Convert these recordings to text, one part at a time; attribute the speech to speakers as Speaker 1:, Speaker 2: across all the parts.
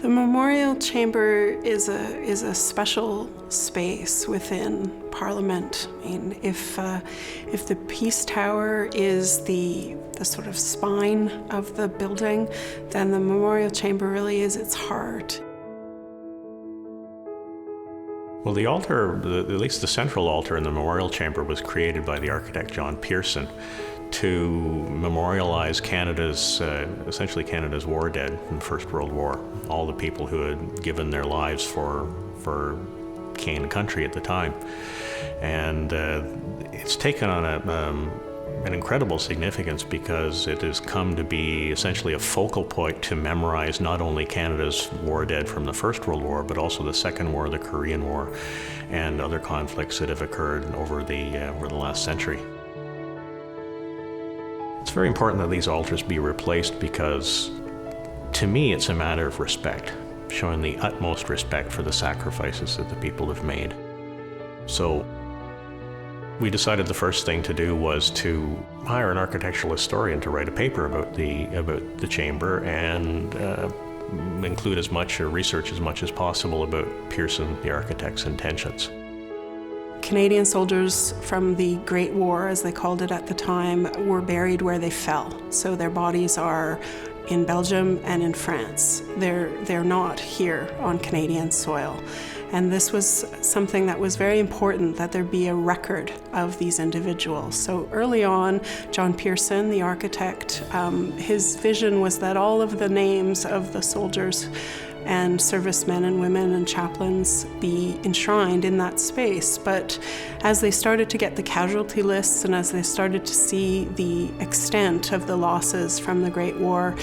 Speaker 1: The memorial chamber is a special space within Parliament. I mean, if the Peace Tower is the sort of spine of the building, then the memorial chamber really is its heart.
Speaker 2: Well, the altar, at least the central altar in the memorial chamber, was created by the architect John Pearson to memorialize essentially Canada's war dead in the First World War, all the people who had given their lives for king and country at the time. And it's taken on an incredible significance because it has come to be essentially a focal point to memorize not only Canada's war dead from the First World War, but also the Second War, the Korean War, and other conflicts that have occurred over the last century. It's very important that these altars be replaced because, to me, it's a matter of respect, showing the utmost respect for the sacrifices that the people have made. So we decided the first thing to do was to hire an architectural historian to write a paper about the chamber and include as much or research as much as possible about Pearson, the architect's intentions.
Speaker 1: Canadian soldiers from the Great War, as they called it at the time, were buried where they fell. So their bodies are in Belgium and in France. They're not here on Canadian soil. And this was something that was very important, that there be a record of these individuals. So early on, John Pearson, the architect, his vision was that all of the names of the soldiers and servicemen and women and chaplains be enshrined in that space. But as they started to get the casualty lists and as they started to see the extent of the losses from the Great War,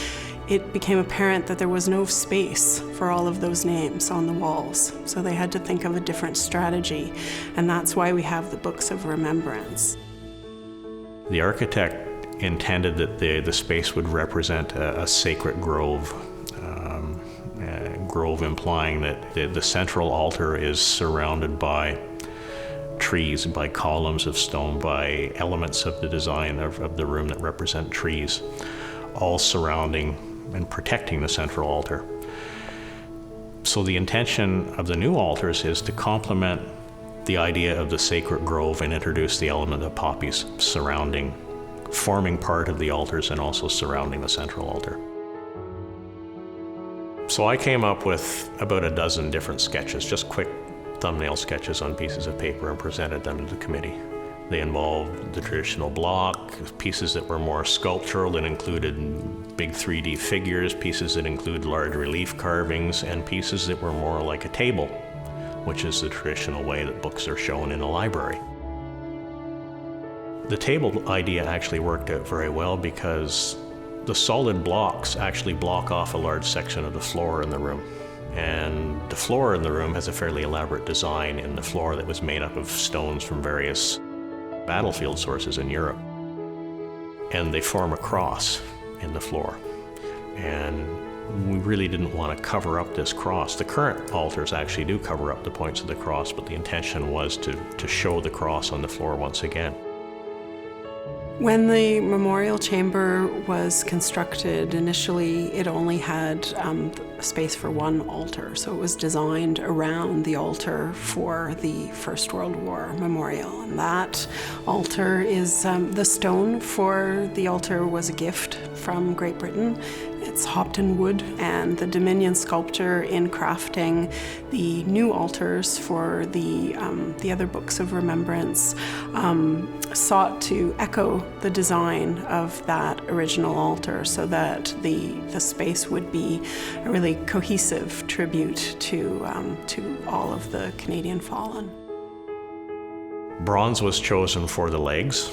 Speaker 1: it became apparent that there was no space for all of those names on the walls. So they had to think of a different strategy, and that's why we have the Books of Remembrance.
Speaker 2: The architect intended that the space would represent a sacred grove, implying that the central altar is surrounded by trees, by columns of stone, by elements of the design of the room that represent trees, all surrounding and protecting the central altar. So the intention of the new altars is to complement the idea of the sacred grove and introduce the element of poppies forming part of the altars and also surrounding the central altar. So I came up with about a dozen different sketches, just quick thumbnail sketches on pieces of paper, and presented them to the committee. They involved the traditional block, pieces that were more sculptural that included big 3D figures, pieces that include large relief carvings, and pieces that were more like a table, which is the traditional way that books are shown in a library. The table idea actually worked out very well because the solid blocks actually block off a large section of the floor in the room. And the floor in the room has a fairly elaborate design in the floor that was made up of stones from various battlefield sources in Europe. And they form a cross in the floor. And we really didn't want to cover up this cross. The current altars actually do cover up the points of the cross, but the intention was to show the cross on the floor once again.
Speaker 1: When the memorial chamber was constructed, initially it only had space for one altar. So it was designed around the altar for the First World War memorial. And that altar is, the stone for the altar was a gift from Great Britain. It's Hopton wood, and the Dominion sculptor, in crafting the new altars for the other Books of Remembrance, sought to echo the design of that original altar so that the space would be a really cohesive tribute to all of the Canadian fallen.
Speaker 2: Bronze was chosen for the legs.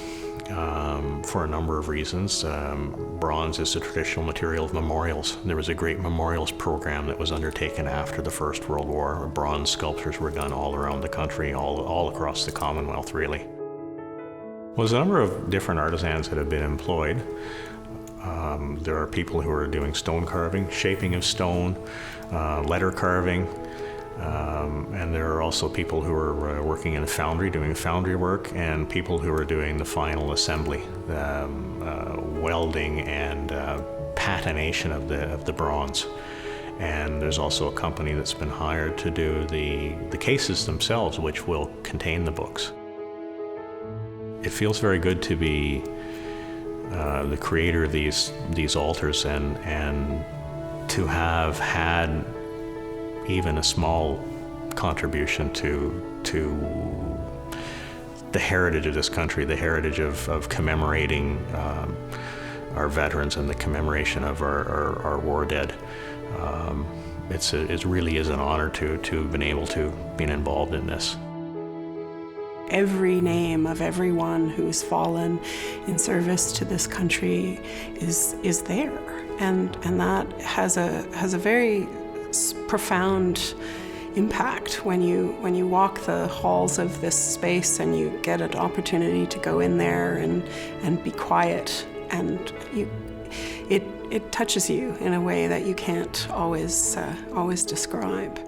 Speaker 2: For a number of reasons. Bronze is the traditional material of memorials. There was a great memorials program that was undertaken after the First World War, where bronze sculptures were done all around the country, all across the Commonwealth, really. Well, there's a number of different artisans that have been employed. There are people who are doing stone carving, shaping of stone, letter carving, and there are also people who are working in a foundry, doing foundry work, and people who are doing the final assembly, welding and patination of the bronze. And there's also a company that's been hired to do the cases themselves, which will contain the books. It feels very good to be the creator of these altars and to have had even a small contribution to the heritage of this country, the heritage of commemorating our veterans and the commemoration of our war dead. It really is an honor to have been able to be involved in this.
Speaker 1: Every name of everyone who's fallen in service to this country is there, and that has a very profound impact when you walk the halls of this space and you get an opportunity to go in there and be quiet, and it touches you in a way that you can't always describe.